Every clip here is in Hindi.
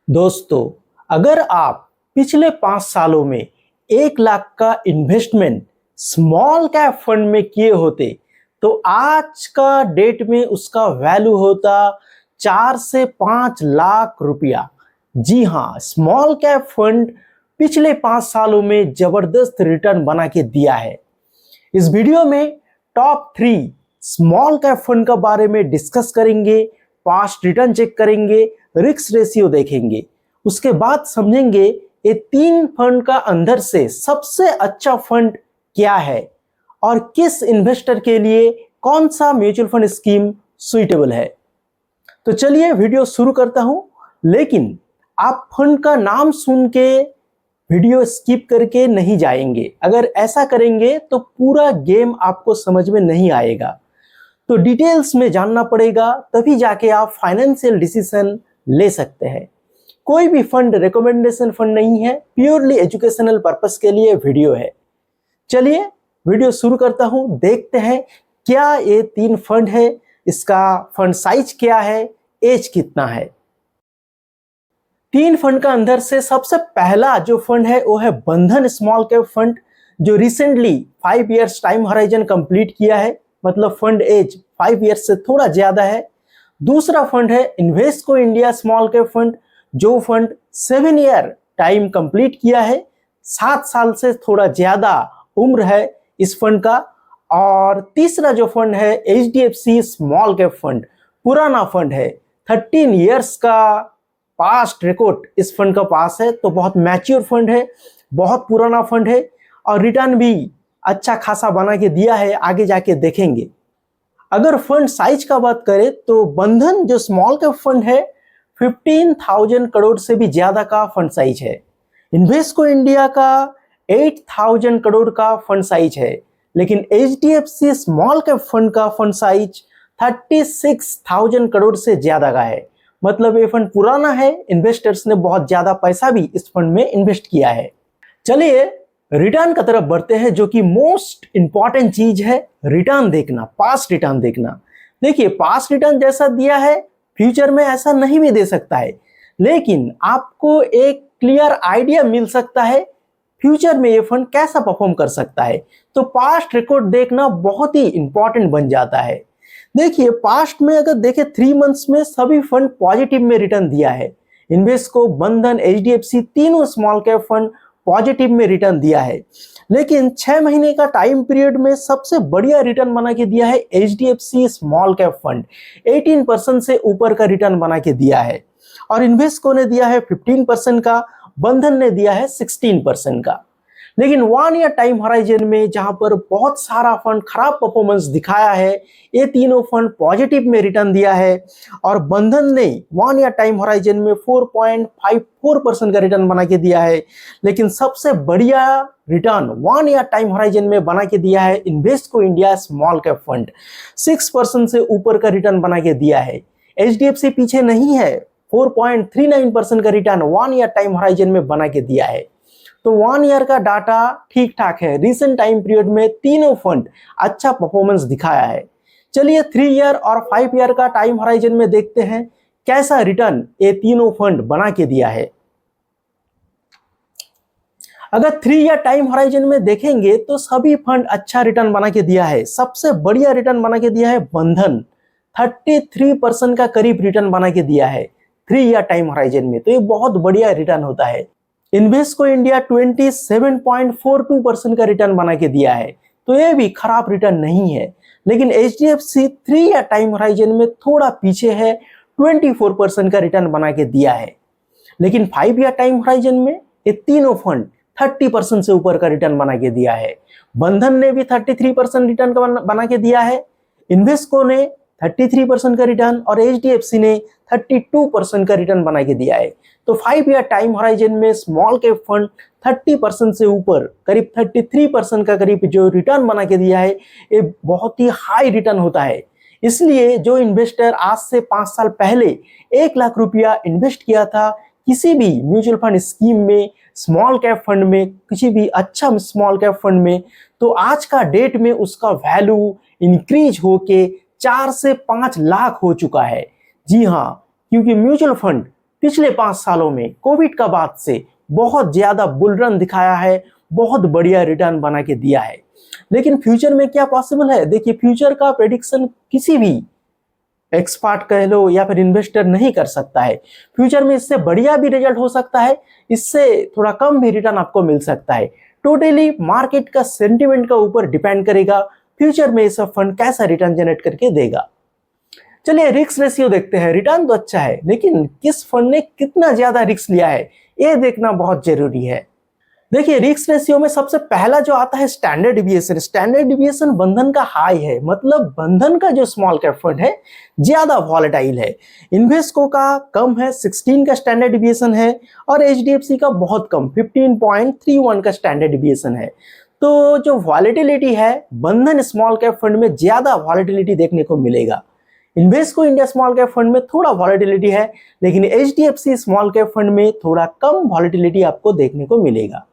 दोस्तों, अगर आप पिछले 5 सालों में 1 लाख का इन्वेस्टमेंट स्मॉल कैप फंड में किए होते तो आज का डेट में उसका वैल्यू होता 4 से 5 लाख रुपया। जी हाँ, स्मॉल कैप फंड पिछले 5 सालों में जबरदस्त रिटर्न बना के दिया है। इस वीडियो में टॉप 3 स्मॉल कैप फंड के बारे में डिस्कस करेंगे, पास्ट रिटर्न चेक करेंगे, रिस्क रेशियो देखेंगे। उसके बाद समझेंगे ये 3 फंड का अंदर से सबसे अच्छा फंड क्या है और किस इन्वेस्टर के लिए कौन सा म्यूचुअल फंड स्कीम सुइटेबल है। तो चलिए वीडियो शुरू करता हूं, लेकिन आप फंड का नाम सुन के वीडियो स्किप करके नहीं जाएंगे। अगर ऐसा करेंगे तो पूरा गेम आपको समझ में नहीं आएगा। तो डिटेल्स में जानना पड़ेगा, तभी जाके आप फाइनेंशियल डिसीजन ले सकते हैं। कोई भी फंड रिकमेंडेशन फंड नहीं है, प्योरली एजुकेशनल पर्पस के लिए वीडियो है। चलिए वीडियो शुरू करता हूं, देखते हैं क्या ये 3 फंड है, इसका फंड साइज क्या है, एज कितना है। 3 फंड का अंदर से सबसे पहला जो फंड है वो है बंधन स्मॉल कैप फंड, जो recently 5 years time horizon complete किया है, मतलब फंड एज 5 इयर्स से थोड़ा ज्यादा है। दूसरा फंड है Invesco India small cap fund, जो फंड 7 ईयर टाइम कंप्लीट किया है, 7 साल से थोड़ा ज्यादा उम्र है इस फंड का। और तीसरा जो फंड है HDFC स्मॉल कैप फंड, पुराना फंड है, 13 इयर्स का पास्ट रिकॉर्ड इस फंड का पास है, तो बहुत मैच्योर फंड है, बहुत पुराना फंड है और रिटर्न भी अच्छा खासा बना के दिया है, आगे जाके देखेंगे। अगर फंड साइज का बात करें तो बंधन जो स्मॉल कैप फंड है 15,000 करोड़ से भी ज्यादा का फंड साइज है। इन्वेस्को इंडिया का 8,000 करोड़ का फंड साइज है, लेकिन HDFC स्मॉल कैप फंड का फंड साइज 36,000 करोड़ से ज्यादा का है। मतलब ये फंड पुराना है, इन्वेस्टर्स ने बहुत ज्यादा पैसा भी इस फंड में इन्वेस्ट किया है। चलिए रिटर्न की तरफ बढ़ते हैं, जो कि मोस्ट इंपॉर्टेंट चीज है, रिटर्न देखना, पास्ट रिटर्न देखना। देखिए, पास्ट रिटर्न जैसा दिया है फ्यूचर में ऐसा नहीं भी दे सकता है, लेकिन आपको एक क्लियर आइडिया मिल सकता है फ्यूचर में ये फंड कैसा परफॉर्म कर सकता है। तो पास्ट रिकॉर्ड देखना बहुत ही इंपॉर्टेंट बन जाता है। देखिए, पास्ट में अगर देखें 3 मंथ्स में सभी फंड पॉजिटिव में रिटर्न दिया है। इन्वेस्को, बंधन, HDFC तीनों स्मॉल कैप फंड पॉजिटिव में रिटर्न दिया है, लेकिन 6 महीने का टाइम पीरियड में सबसे बढ़िया रिटर्न बना के दिया है HDFC स्मॉल कैप फंड, 18% से ऊपर का रिटर्न बना के दिया है। और इन्वेस्को ने दिया है 15% का, बंधन ने दिया है 16% का। लेकिन 1 ईयर टाइम होराइजन में जहां पर बहुत सारा फंड खराब परफॉर्मेंस दिखाया है, ये तीनों फंड पॉजिटिव में रिटर्न दिया है। और बंधन ने 1 ईयर टाइम होराइजन में 4.54% का रिटर्न बना के दिया है, लेकिन सबसे बढ़िया रिटर्न 1 ईयर टाइम होराइजन में बना के दिया है Invesco India small cap fund, 6% से ऊपर का रिटर्न बना के दिया है। HDFC पीछे नहीं है, 4.39% का रिटर्न 1 ईयर टाइम होराइजन में बना के दिया है। तो 1 ईयर का डाटा ठीक ठाक है। रिसेंट टाइम पीरियड में तीनों फंड अच्छा परफॉर्मेंस दिखाया है। चलिए 3 ईयर और 5 ईयर का टाइम होराइजन में देखते हैं कैसा रिटर्न ये तीनों फंड बना के दिया है। अगर 3 ईयर टाइम होराइजन में देखेंगे तो सभी फंड अच्छा रिटर्न बना के दिया है। सबसे बढ़िया रिटर्न बना के दिया है बंधन, 33% का करीब रिटर्न बना के दिया है 3 ईयर टाइम होराइजन में, तो ये बहुत बढ़िया रिटर्न होता है। इन्वेस्को इंडिया 27.42% का रिटर्न बना के दिया है, तो ये भी खराब रिटर्न नहीं है। लेकिन HDFC 3 ईयर टाइम होराइजन में थोड़ा पीछे है, 24% का रिटर्न बना के दिया है। लेकिन 5 ईयर टाइम होराइजन में ये तीनों फंड 30% से ऊपर का रिटर्न बना के दिया है। बंधन ने भी 33% रिटर्न बना के दिया है, इन्वेस्को ने 33% का रिटर्न और HDFC ने 32% का रिटर्न बना के दिया है। तो 5 ईयर टाइम होराइजन में स्मॉल कैप फंड 30% से ऊपर, करीब 33% का करीब जो रिटर्न बना के दिया है, ये बहुत ही हाई रिटर्न होता है। इसलिए जो इन्वेस्टर आज से 5 साल पहले 1 लाख रुपया इन्वेस्ट किया था किसी भी म्यूचुअल फंड स्कीम में, स्मॉल कैप फंड में, किसी भी अच्छा स्मॉल कैप फंड में, तो आज का डेट में उसका वैल्यू इंक्रीज होके 4 से 5 लाख हो चुका है। जी हाँ, क्योंकि म्यूचुअल फंड पिछले 5 सालों में कोविड का बाद से बहुत ज्यादा बुल रन दिखाया है, बहुत बढ़िया रिटर्न बना के दिया है। लेकिन फ्यूचर में क्या पॉसिबल है? देखिए, फ्यूचर का प्रेडिक्शन किसी भी एक्सपर्ट कह लो या फिर इन्वेस्टर नहीं कर सकता है। फ्यूचर में इससे बढ़िया भी रिजल्ट हो सकता है, इससे थोड़ा कम भी रिटर्न आपको मिल सकता है। टोटली मार्केट का सेंटिमेंट का ऊपर डिपेंड करेगा फ्यूचर में ये सब फंड कैसा रिटर्न जनरेट करके देगा। चलिए रिस्क रेशियो देखते हैं। रिटर्न तो अच्छा है, लेकिन किस फंड ने कितना ज्यादा रिस्क लिया है ये देखना बहुत जरूरी है। देखिए, रिस्क रेशियो में सबसे पहला जो आता है स्टैंडर्ड डिविएशन। स्टैंडर्ड डिविएशन बंधन का हाई है, मतलब बंधन का जो स्मॉल कैप फंड है ज्यादा वॉलेटाइल है। इन्वेस्को का कम है, 16 का स्टैंडर्ड डिविएशन है, और एचडीएफसी का बहुत कम 15.31 का स्टैंडर्ड डिविएशन है। तो जो वॉलेटिलिटी है बंधन स्मॉल कैप फंड में ज्यादा वॉलेटिलिटी देखने को मिलेगा। Invesco India small cap fund में थोड़ा वॉलेटिलिटी है, लेकिन एचडीएफसी स्मॉल कैप फंड में थोड़ा कम वॉलेटिलिटी आपको देखने को मिलेगा।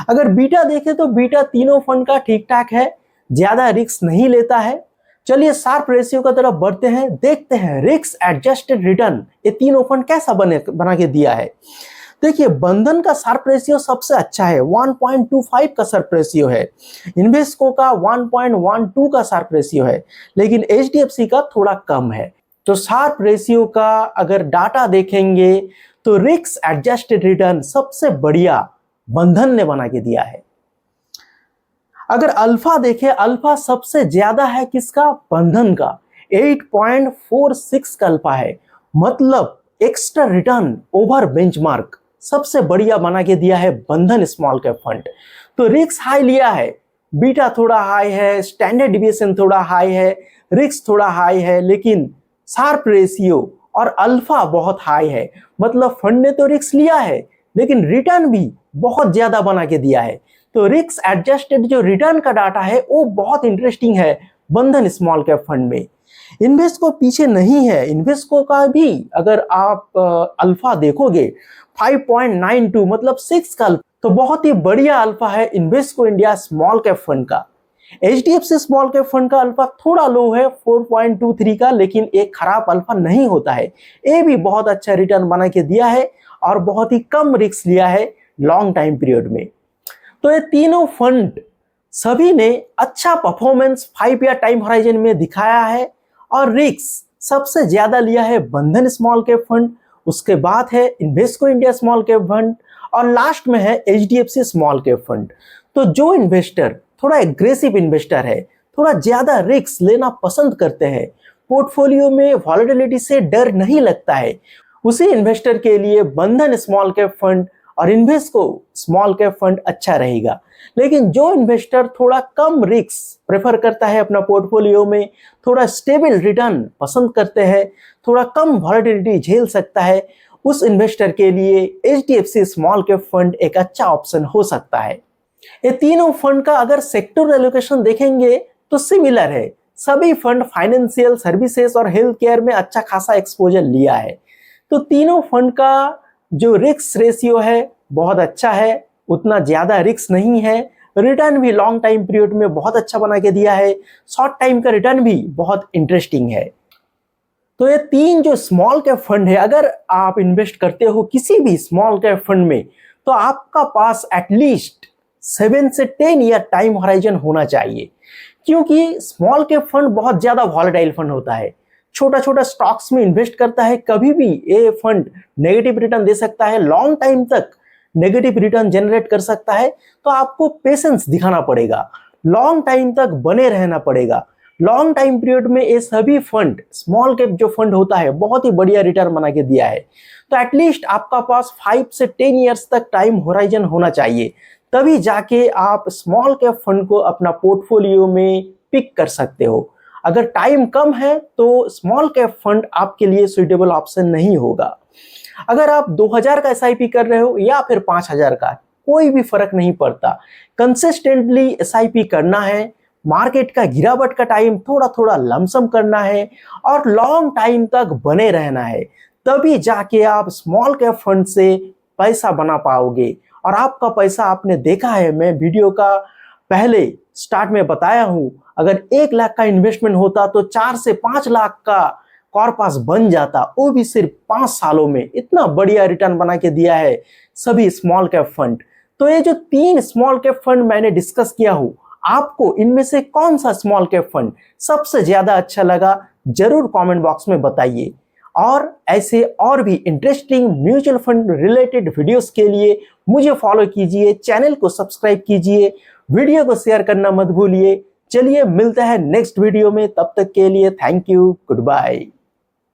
अगर बीटा देखें तो बीटा तीनों फंड का ठीक ठाक है, ज्यादा रिस्क नहीं लेता है। चलिए शार्प रेशियो की तरफ बढ़ते हैं, देखते हैं रिस्क एडजस्टेड रिटर्न ये तीनों फंड कैसा बना के दिया है। देखिए, बंधन का शार्प रेशियो सबसे अच्छा है, 1.25 का शार्प रेशियो है। इन्वेस्को का 1.12 का शार्प रेशियो है, लेकिन एचडीएफसी का थोड़ा कम है। तो शार्प रेशियो का अगर डाटा देखेंगे तो रिस्क एडजस्टेड रिटर्न सबसे बढ़िया बंधन ने बना के दिया है। अगर अल्फा देखें, अल्फा सबसे ज्यादा है किसका? बंधन का 8.46 का अल्फा है, मतलब एक्स्ट्रा रिटर्न ओवर बेंचमार्क सबसे बढ़िया बना के दिया है बंधन स्मॉल कैप फंड। तो रिस्क हाई लिया है, बीटा थोड़ा हाई है, स्टैंडर्ड डिविएशन थोड़ा हाई है, रिस्क थोड़ा हाई है, लेकिन शार्प रेशियो और अल्फा बहुत हाई है, मतलब फंड ने तो रिस्क लिया है लेकिन रिटर्न भी बहुत ज्यादा बना के दिया है। तो रिस्क एडजस्टेड जो रिटर्न का डाटा है वो बहुत इंटरेस्टिंग है बंधन स्मॉल कैप फंड में। इन्वेस्को पीछे नहीं है, इन्वेस्को का भी अगर आप अल्फा देखोगे 5.92 मतलब 6 का अल्फा, तो बहुत ही बढ़िया अल्फा है Invesco India small cap fund का। एचडीएफसी स्मॉल कैप फंड का अल्फा थोड़ा लो है 4.23 का, लेकिन एक खराब अल्फा नहीं होता है, ये भी बहुत अच्छा रिटर्न बना के दिया है और बहुत ही कम रिस्क लिया है लॉन्ग टाइम पीरियड में। तो ये तीनों फंड सभी ने अच्छा परफॉर्मेंस 5 ईयर टाइम होराइजन में दिखाया है, और रिस्क सबसे ज्यादा लिया है बंधन स्मॉल कैप फंड, उसके बाद है Invesco India small cap fund, और लास्ट में है एचडीएफसी स्मॉल कैप फंड। तो जो इन्वेस्टर थोड़ा एग्रेसिव इन्वेस्टर है, थोड़ा ज्यादा रिस्क लेना पसंद करते हैं, पोर्टफोलियो में वॉलेटिलिटी से डर नहीं लगता है, उसी इन्वेस्टर के लिए बंधन स्मॉल कैप फंड और इन्वेस्को स्मॉल कैप फंड अच्छा रहेगा। लेकिन जो इन्वेस्टर थोड़ा कम रिस्क प्रेफर करता है अपना पोर्टफोलियो में, थोड़ा स्टेबल रिटर्न पसंद करते हैं, थोड़ा कम वॉलेटिलिटी झेल सकता है, उस इन्वेस्टर के लिए एचडीएफसी स्मॉल कैप फंड एक अच्छा ऑप्शन हो सकता है। ये तीनों फंड का अगर सेक्टर एलोकेशन देखेंगे तो सिमिलर है, सभी फंड फाइनेंशियल सर्विसेज और हेल्थ केयर में अच्छा खासा एक्सपोजर लिया है। तो तीनों फंड का जो रिस्क रेशियो है बहुत अच्छा है, उतना ज्यादा रिस्क नहीं है, रिटर्न भी लॉन्ग टाइम पीरियड में बहुत अच्छा बना के दिया है, शॉर्ट टाइम का रिटर्न भी बहुत इंटरेस्टिंग है। तो ये तीन जो स्मॉल कैप फंड है, अगर आप इन्वेस्ट करते हो किसी भी स्मॉल कैप फंड में तो आपका पास एटलीस्ट 7 से 10 ईयर टाइम होराइजन होना चाहिए, क्योंकि स्मॉल कैप फंड बहुत ज्यादा वॉलेटाइल फंड होता है, छोटा छोटा स्टॉक्स में इन्वेस्ट करता है, कभी भी ये फंड नेगेटिव रिटर्न दे सकता है, लॉन्ग टाइम तक नेगेटिव रिटर्न जनरेट कर सकता है। तो आपको पेशेंस दिखाना पड़ेगा, लॉन्ग टाइम तक बने रहना पड़ेगा। लॉन्ग टाइम पीरियड में ये सभी फंड स्मॉल कैप जो फंड होता है बहुत ही बढ़िया रिटर्न बना के दिया है। तो एटलीस्ट आपका पास 5 से 10 ईयर्स तक टाइम होराइजन होना चाहिए, तभी जाके आप स्मॉल कैप फंड को अपना पोर्टफोलियो में पिक कर सकते हो। अगर टाइम कम है तो स्मॉल कैप फंड आपके लिए सुइटेबल ऑप्शन नहीं होगा। अगर आप 2000 का एसआईपी कर रहे हो या फिर 5000 का, कोई भी फर्क नहीं पड़ता, कंसिस्टेंटली एसआईपी करना है, मार्केट का गिरावट का टाइम थोड़ा थोड़ा लमसम करना है और लॉन्ग टाइम तक बने रहना है, तभी जाके आप स्मॉल कैप फंड से पैसा बना पाओगे। और आपका पैसा आपने देखा है, मैं वीडियो का पहले स्टार्ट में बताया हूं, अगर 1 लाख का इन्वेस्टमेंट होता तो 4 से 5 लाख का कॉर्पस बन जाता, वो भी सिर्फ 5 सालों में इतना बढ़िया रिटर्न बना के दिया है सभी स्मॉल कैप फंड। तो ये जो 3 स्मॉल कैप फंड मैंने डिस्कस किया हूँ, आपको इनमें से कौन सा स्मॉल कैप फंड सबसे ज्यादा अच्छा लगा जरूर कमेंट बॉक्स में बताइए। और ऐसे और भी interesting mutual fund related videos के लिए मुझे फॉलो कीजिए, चैनल को सब्सक्राइब कीजिए, वीडियो को शेयर करना मत भूलिए। चलिए मिलते हैं नेक्स्ट वीडियो में, तब तक के लिए थैंक यू, गुड बाय।